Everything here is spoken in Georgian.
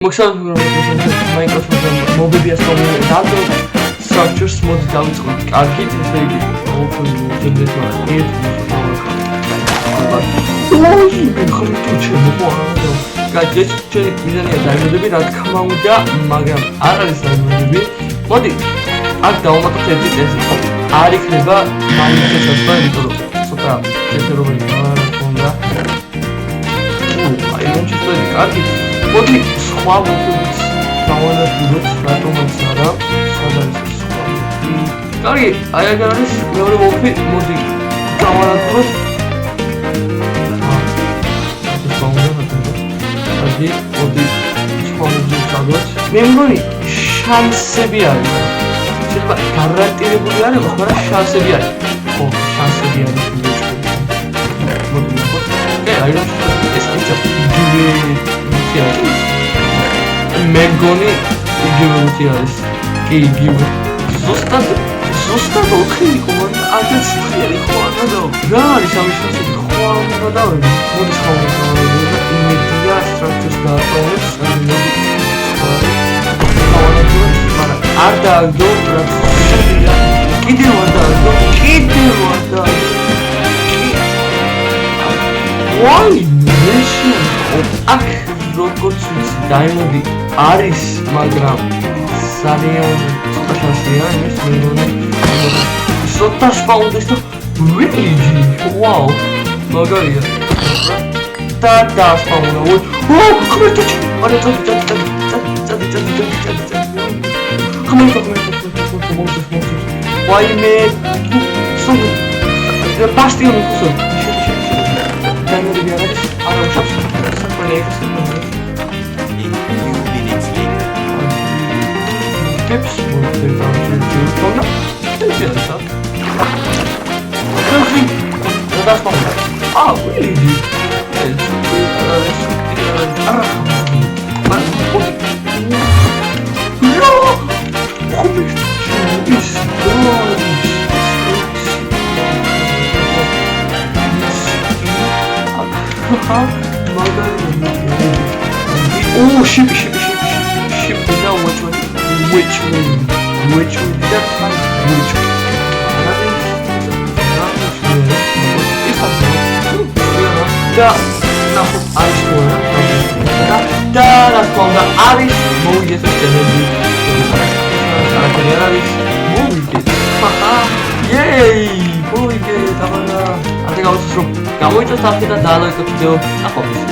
Microsoft mobile data structures mod დავიწყოთ. კარგი, ესე იგი, გაიჭირეთ ჩვენი მიზანია დაიმოდები, რა თქმა უნდა, მაგრამ არ არის დაიმოდები. მოდი, აქ დავუმატოთ ერთი წესი. არ იქნება მაინც შესაძლოა, იმიტომ რომ ცოტა შეფეროვანი არ უნდა. აი, რომ შეწყვეტი, კარგი. მოდი, სხვა მოდულს დავანადგუროთ, რატომაც არა. სად არის სხვა? კარგი, აი აქ არის მეორე მოდული, მოდი დავანადგუროთ. მოდი სხვა მოდულს დავდოთ. მე მგონი შანსები არის. შეიძლება გარანტირებული არ იყოს, მაგრამ შანსები არის. ხო, შანსები არის. მოდი ნახოთ. აი რა ეს მე მგონი იგივე არის. კი, იგივე. ზუსტად 4 კომანდა, აგეც ხიერი ხო არა და რა არის ამის შესაძლებელი ხო არა დავები. მოდი სხვა მოდული იმედია structures დააწყოთ, არ დააგდო რა შეიძლება. კიდევ არ დააგდო. ვაი, მეშინ აქ როგორც დაიმოდი არის, მაგრამ ძალიან ცოტა შანსია იმის მეგონი. ცოტა სპაუნდეს და really wow. მაგარია. და დასპაუნა. ხმეთო. არა წადი. ხმეთო. ვაი მე. სულ ბასტიონი ხუსო. დაიმოდი არის. არა შობს. საკმაოდ Tips und den Computer. Das ist das. Das macht das. Ah, really? Oh, ship. Now which one? Which that one? Which one? Yay!